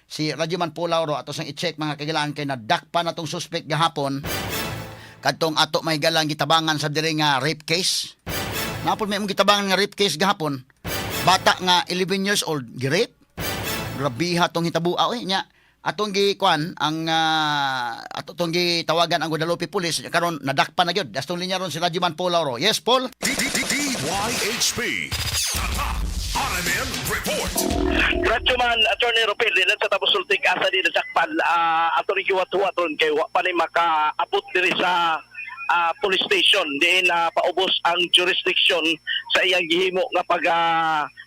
si Radyoman Pulauro ato sang i-check mga kagilaan kay nadakpan natong suspect gahapon kadtong ato mahigalang gitabangan sa diri nga rape case. Napon may mong gitabangan nga rape case gahapon. Bata nga 11 years old gi-rape. Grabiha tong hitabo nya. Atong gikuan ang atong gitawagan ang Guadalupe Police karon nadakpan na gyud. Dastong linya ron si Radyoman Pulauro. Yes, Paul. DYHP RMN Report. Radyoman Attorney Ropel din sa tapos sulting asa din sa sakpan ato rin kiwat-huwat ron kay wa pa ni makaabot diri sa police station din paubos ang jurisdiction sa iyang gihimo nga pag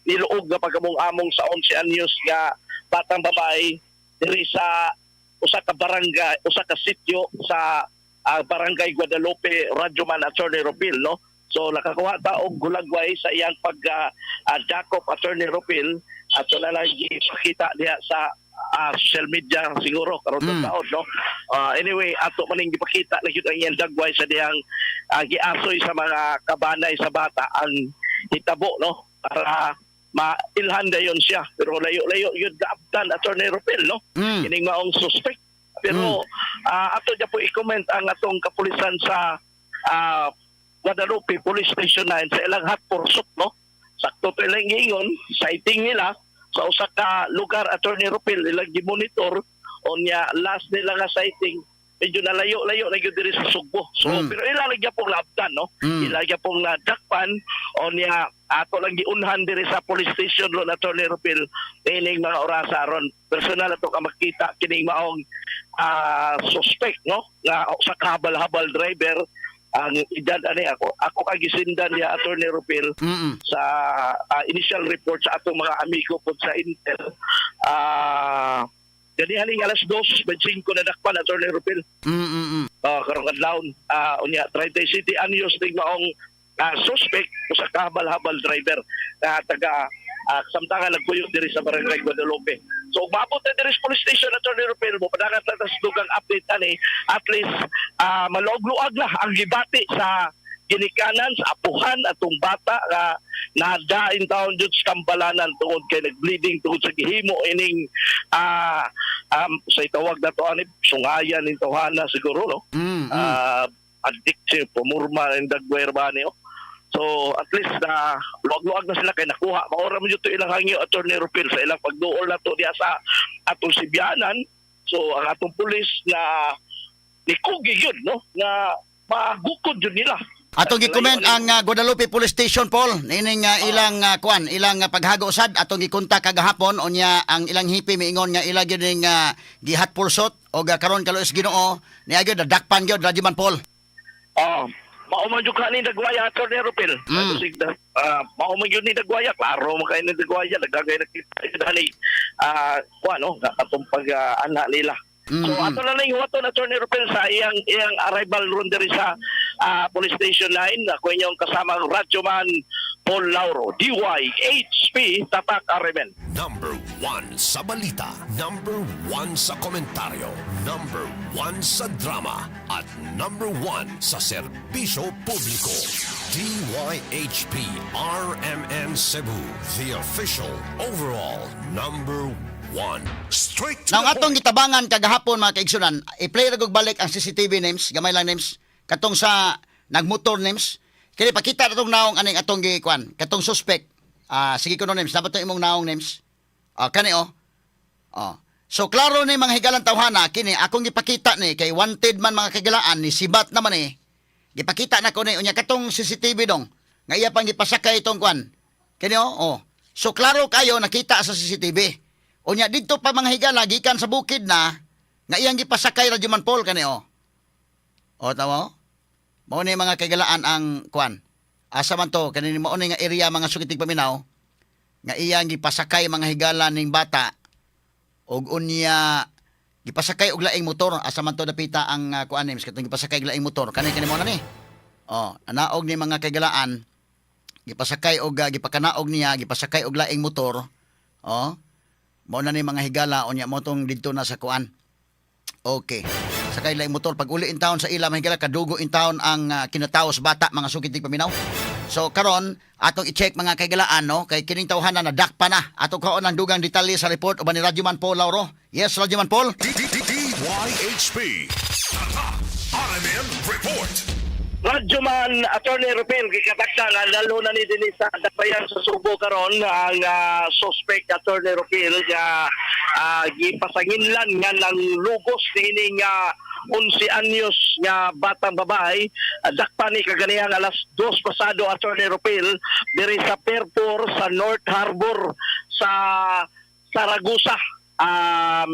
niluog nga pagkamong-among sa 11 anyos nga batang babae diri sa usa ka barangay, usa ka sitio sa barangay Guadalupe. Radyoman Attorney Ropel, no? So nakakuha ta og gulagway sa iyang pag-dakop Attorney Ropel at so na lang ipakita diha sa social media siguro karon taon, no? Anyway, ato maning gipakita na gyud ang iyang dagway sa diyang giasoy sa mga kabanay sa bata ang hitabo, no? Para mailhan dayon siya, pero layo-layo yun gaabtan Attorney Ropel, no? Kining maong suspect, pero ato ja po i-comment ang atong kapulisan sa Guadalupe Police Station 9 sa ilang hot pursuit, no? Sakto to ilang ingon, sighting nila sa usa ka lugar Attorney Ropel ilang gimonitor onya last nila nga sighting medyo nalayo-layo na gyud diri sa Sugbo. So pero ila lagya pong labdan, no? Ila lagya pong nadakpan onya ato lang giunhan diri sa police station ron Attorney Ropel ining mga orasa ron. Personal ato ka makita kining maong suspect, no? Nga sa kabal-habal driver ang edad ani ako kagisindan niya Attorney Ropel sa initial report sa atong mga amigo po sa Intel. Haling alas 2:25 na dakpan Attorney Ropel. Karong adlaw unya 37 anyos ning maong suspect sa kabal-habal driver na taga samtangan nagpuyo diri sa barangay Guadalupe. So maabot na diri sa police station Attorney Ropel mo padagat na tas dugang update ani at least malog-luag na ang gibati sa ginikanan sa apuhan atong bata nga nadain taon jud sa kambalanan tungod kay nagbleeding tungod sa gihimo ining sa itawag na to ani sungayan ning tawhana siguro, no? Addiction pumurma and dagwer ba niyo. So at least luag-luag na sila kay nakuha maora mo jud to ilang hangyo Attorney Ropel sa ilang pagduol na to diya sa atong Sibyanan. So ang atong pulis na nikugi yun, no? Na magukod yun nila. Atong gi-comment ang Guadalupe Police Station, Paul. Nining ilang ilang paghago usad atong gikontak kagahapon unya ang ilang hipi miingon nga ila gyud ning gihat pursuit o karon kaluis Ginoo ni gyud dakpan gyud Radyoman Paul. Mauman jud ka ni dagwaya Attorney Ropel. Mauman jud ni dagwaya, klaro mo kay ni dagwaya nagagay na kita dali no katong pag-ana nila. So ato na lang huwaton Attorney Ropel sa iyang arrival ron diri sa Police Station 9 ako inyong kasama Radyoman Paul Lauro, DYHP Tatak RMN. Number 1 sa balita, number 1 sa komentaryo, number 1 sa drama, at number 1 sa serbisyo publiko. DYHP RMN Cebu, the official overall number 1. Straight to Nang atong gitabangan kagahapon mga kaigsunan, i-play ra gug balik ang CCTV names, gamay lang names, katong sa nagmotor names. Kini pakita na itong naong aning atong gikuan, katong suspect. Sige ko no names, dapat itong imong naong names. Kani So klaro ni mga higalang tawhana, kini akong gipakita ni kay wanted man mga kagilaan ni sibat naman eh. Gipakita na ko ni unya katong CCTV dong. Nga iya pang gipasakay itong kuan. Kini So klaro kayo nakita sa CCTV. Unya dito pa mga higala gikan sa bukid na nga iyang gipasakay Radyoman Paul kani tawo. Mao ni mga kagalaan ang kuan. Asa man to kanini mao ni nga area mga sukitig paminaw nga iyang gipasakay mga higala ning bata og unya gipasakay og laing motor asa man to dapita ang kuan names katong gipasakay og laing motor kani mo na ni. Anaog ni mga kagalaan gipasakay og gipakanaog niya gipasakay og laing motor. Mao na ni mga higala unya mo tong didto na sa kuan. Okay. Sakay laing motor pag uli in town sa ila mga higala kadugo in town ang kinataos bata mga sukitig paminaw. So karon atong i-check mga kaigalaan no kay kining tawhanan na dakpa na. Atong kaon ang dugang detalye sa report uban ni Radyo Man Paul Lauro. Yes, Radyo Man Paul. DYHP RMN Report. Radyoman Attorney Rupil gikatakda nga lalo na ni dinhi sa Dapayan sa Subo karon ang suspect Attorney Rupil nga gipasanginlan nga ng lugos kini nga 11 anyos nga batang babae. Dakpa ni kaganihang alas 2 pasado Attorney Rupil diri sa Fairport sa North Harbor sa Saragusa,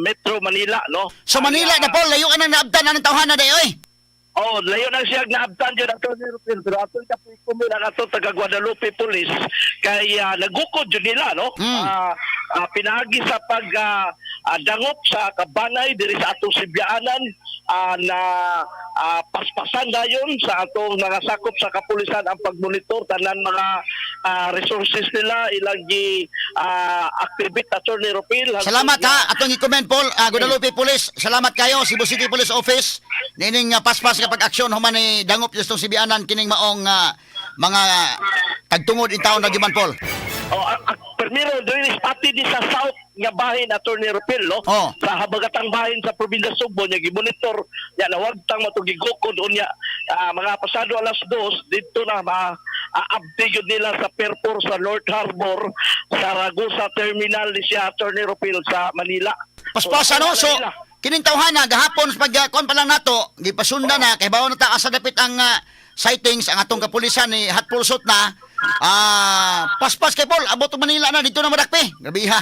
Metro Manila, no? So Manila na Paul, layo ka nang naabtan ng tawhanan day oy. Oh, layo na siya naabtan dyan ato ni Rupil. Pero ato ka kumila na ato taga Guadalupe Police kay nagukod yun nila, no? Pinagi sa dangop sa kabanay diri sa atong Sibyaanan na paspasan dayon sa atong mga sakop sa kapulisan ang pagmonitor tanan mga resources nila ilang activate Attorney Rupil. Salamat ha, atong i-comment Paul, Guadalupe Police. Salamat kayo, Cebu City Police Office. Nining paspas kapag aksyon human ni dangop justong Sibianan kining maong mga tagtungod in taon Radyo Man Paul. Primero, dili pati di sa South nga bahin Attorney Rupil, no? Oh. Sa habagatang bahin sa probinsya Subo niya gimonitor ya na wag tang matugigukod unya mga pasado alas 2 dito na ma-update nila sa Fairport sa North Harbor sa Ragusa Terminal ni siya Attorney Rupil sa Manila. Paspas ano, so kining tawhana gahapon sa pagkon pa lang nato gipasunda na kay bawo na ta asa dapit ang sightings ang atong kapulisan ni hot pursuit na paspas kay Paul abot Manila na dito na madakpi. Grabe ha.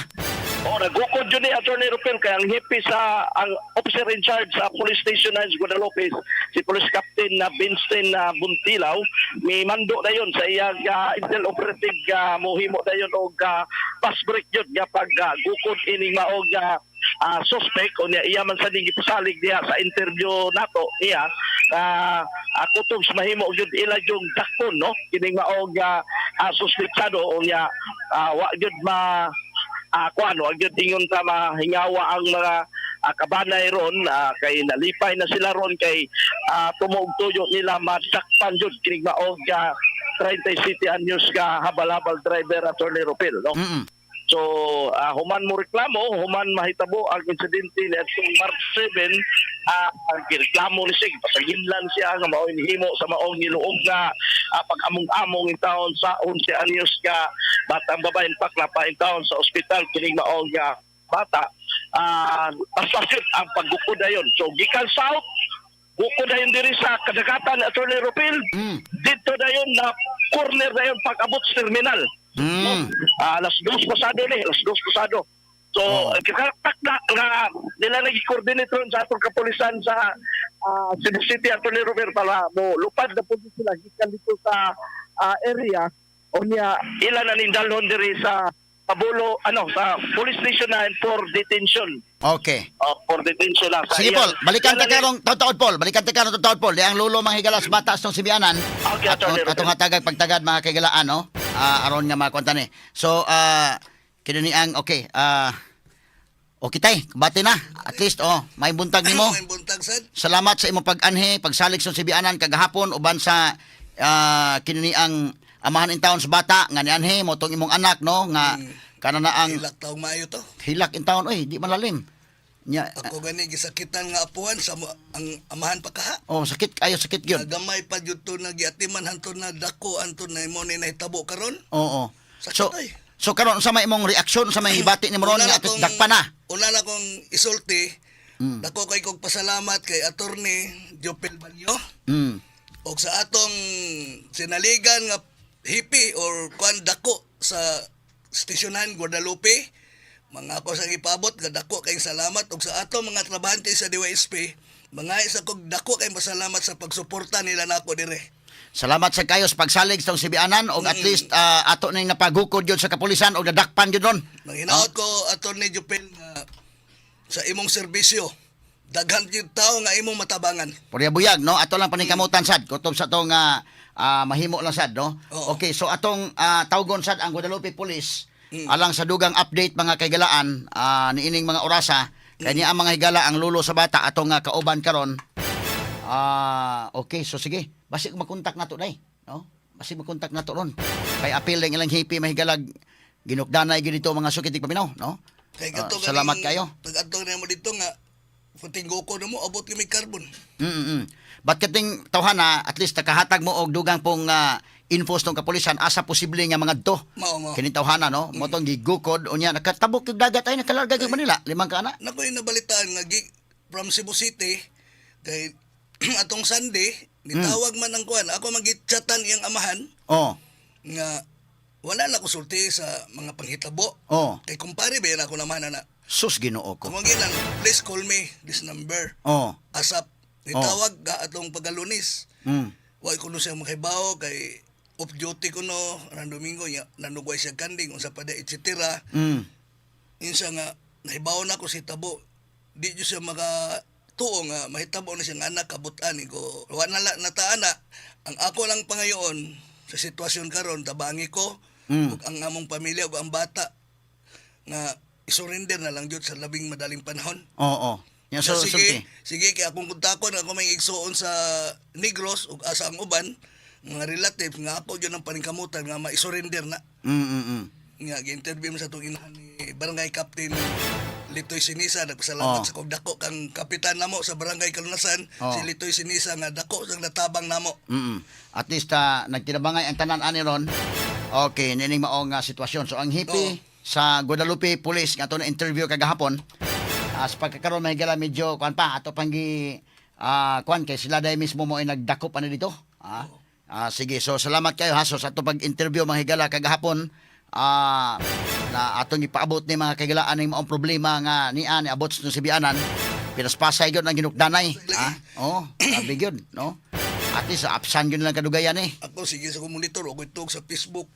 Nagukod yun ni Attorney Rupil kaya ang hipi sa ang officer in charge sa Police Station ng Guadalupe, si Police Captain na Vincent Buntilaw, may mando na yun sa iyang intel operative mohimo na yun o pass break yun nga pag gukod ining maog suspect o niya iya man sa dingi pasalig niya sa interview nato niya ako tong mahimo gyud ila yung dakpon no kining maog suspectado o niya wa gyud kuano ang gyud ingon ta mahingawa ang mga kabanay ron kay nalipay na sila ron kay tumugtuyo nila masakpan jud kining maog 37 anyos ka habal-habal driver Attorney Rupil no. So, human mo reklamo, human mahitabo ang insidente ni atong March 7, ang reklamo ni Sig, pasaginlan siya nga mao'y himo sa maong niluog nga pag-among-among in taon sa 11 anyos ka batang babae paklapa in taon sa ospital kining maong bata. Basta ang paggukod dayon. So, gikan South, bukod dayon diri sa kadagatan ni Attorney Rupil, dito dayon na corner dayon pag-abot sa terminal. Alas 2 pasado ni, alas 2 pasado. So, kakatak na nila nag-coordinate ron sa atong kapulisan sa Cebu City Attorney Rupil para mo lupad na po sila gikan dito sa area o niya ilan na nindalhon diri sa Pabulo, sa police station na for detention. Okay. For detention na. Sige Paul, balikan ta karong taon Paul. Balikan ta karong taon Paul. Di ang lulo manghigalas batas tong Sibianan. Okay, atong hatagag pagtagad mga kaigalaan no. Aron nga makonta ni. So kini ang okay. Okay tay, bati na. At least may buntag nimo. May buntag sad. Salamat sa imong pag-anhi, pagsalig sa Sibianan kagahapon uban sa kini ang amahan in taon sa bata nga nianhi mo tong imong anak no nga kana na ang Hilak taong maayo to. hilak in taon oy di malalim. Nya Ako gani gisakitan nga apuan sa ang amahan pa kaha. sakit ayo sakit gyud. Nagamay pa jud to nagiatiman hantud na dako antud na imo ni nahitabo karon. Oo. Sakit, So oy. so karon sa may imong reaksyon sa may hibati ni Moron nga kong- dakpa na. Una na kong isulti. Dako kay kog pasalamat kay Attorney Jopel Balyo Mm. o sa atong sinaligan nga hipi or kwan dako sa stasyonan Guadalupe. Mga ako sa ipabot nga dako kay salamat og sa atong mga trabahante sa DYSP. Mga isa kog dako kay pasalamat sa pagsuporta nila nako dire. Salamat sa kayo sa pagsalig sa Sibianan og at least ato ning napagukod yun sa kapulisan og nadakpan yun ron. Manghinaot ko Attorney Jopel nga sa imong serbisyo daghan gyud tawo nga imong matabangan. Purya buyag no ato lang paningkamutan sad kutob sa tong mahimo lang sad no. Oo. Okay, so atong tawgon sad ang Guadalupe Police alang sa dugang update mga kaigalaan niining mga orasa kay niya ang mga higala ang lulo sa bata atong kauban karon. Okay, so sige. Basi makontak nato day, no? basi makontak na to ron. Kay apil lang ilang hipi mahigalag ginukdanay gyud dito mga sukitig paminaw, no? Kay gato Salamat kayo. Pag-adto na mo dito nga puting goko na mo abot kami carbon. Ba't kating tawhana at least nakahatag mo og dugang pong infos ng kapulisan asa posible nga mga to. Mao. Kini tawhana no, mo tong gigukod unya nakatabok yung dagat ay nakalarga gyud Manila, 5 ka na. Nakoy nabalitaan nga from Cebu City kay atong Sunday nitawag man ang kuan ako magitchatan iyang amahan Oh. nga wala na ko sulti sa mga panghitabo. Oh. Kay kumpare ba yan ako naman na Sus Ginoo ko. kumangilan, please call me this number. Oh. Asap nitawag ga atong pagalunis. Mm. Wa ko no siya makibaw kay off duty ko no ran Domingo nya nanugway siya kanding unsa pa da etc. Mm. Insa nga nahibaw na ko si Tabo. Di jud siya maka tuo nga mahitabo na siyang anak kabutan ko. Wa na nataana ang ako lang pangayoon sa sitwasyon karon tabangi ko ug ang among pamilya ug ang bata nga isurrender na lang jud sa labing madaling panahon. Oo. Yan so sulti. Sige kay akong kontakon ako may igsuon sa Negros ug asa ang uban mga relative nga ako jud ang paningkamutan nga ma-surrender na. Nga gi-interview mo sa itong inahan ni Barangay Captain Litoy Sinisa. Nagpasalamat sa kong dako kang kapitan namo sa Barangay Kalunasan. Si Litoy Sinisa nga dako sang natabang namo. At least nagtinabangay ang tanan ani ron. Okay, nining maong sitwasyon. So ang hipi sa Guadalupe Police nga to na interview kagahapon. Sa pagkakaroon mahigala medyo kuan pa ato panggi kuan kay sila dai mismo mo ay nagdakop ano dito. Sige, so salamat kayo ha. So sa ato pag-interview mahigala kagahapon na atong ipaabot ni mga kagalaan ng maong problema nga nian abot sa Sibianan. Pinaspasay gyud ang ginukdanay. Sabi gyud, no? At least apsan gyud lang kadugayan eh. Ako sige sa kong monitor o itog sa Facebook.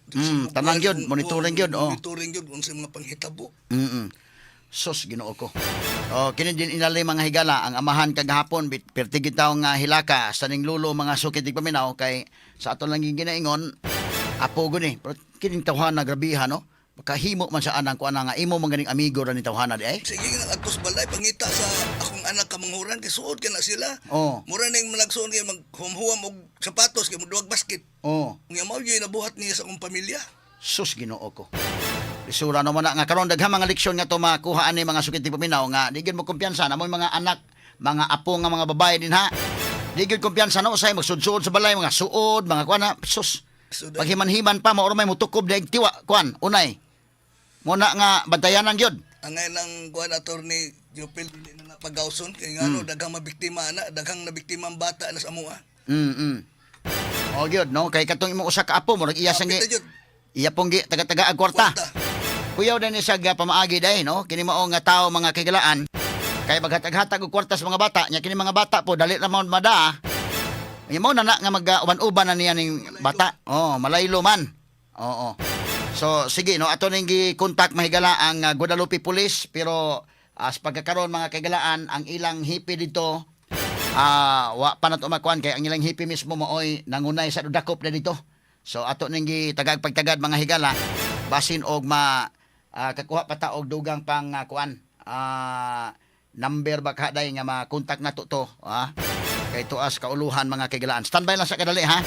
Tanan gyud, monitoring gyud, Monitoring gyud kung sa mga panghitabo. Sus Ginoo ko. Kini din inalay mga higala ang amahan kagahapon pertigid taw nga hilaka sa ning lulo mga sukitig paminaw kay sa aton lang ginaingon apo guni. Pero kining tawhana grabiha no. Makahimo man sa anang ko nga imo man ganing amigo ra ni tawhana di ay. Sige nga atos balay pangita sa akong anak kamanghuran kay suod ka na sila. Oh. Mura ning managsuon kay maghumhuam og sapatos kay muduwag basket. Oh. Nga mao gyud nabuhat niya sa akong pamilya. Sus Ginoo ko. Isura naman na nga karon daghang mga leksyon nga to makuha ani mga sukitig paminaw nga di gyud mo kumpiyansa na mo mga anak, mga apo nga mga babae din ha. Di gyud kumpiyansa na usay magsudsud sa balay mga suod, mga kuan na sus. Paghiman-himan pa mao may mutukob daig tiwa kuan unay. Muna nga bantayanan gyud. Angay ng kuan attorney Jupil dili na napagawson kay ngano daghang mabiktima na, daghang nabiktima ang bata na sa amuha. O gyud no kay katong imong usa ka apo mo iya sang Kapita jud. iya pong taga-taga ag kwarta. Kuyaw din ni siya pamaagi day no kini mao nga tawo mga kigalaan kay maghatag-hatag og kwarta sa mga bata nya kini mga bata po dali ra mo mada. Nya mao na nga mag-uban-uban na niya ning bata. Malaylo man. Oo. So sige no ato ning gi-contact mahigala ang Guadalupe Police pero sa pagkakaroon mga kagalaan ang ilang hipi dito wa pa nato makuan kay ang ilang hipi mismo mooy nangunay sa dakop na dito. So ato ning gitagag pagtagad mga higala basin og kakuha pa ta og dugang pang kuan number ba kaday nga ma-contact nato to kay tuas kauluhan mga kagalaan. Standby lang sa kadali ha.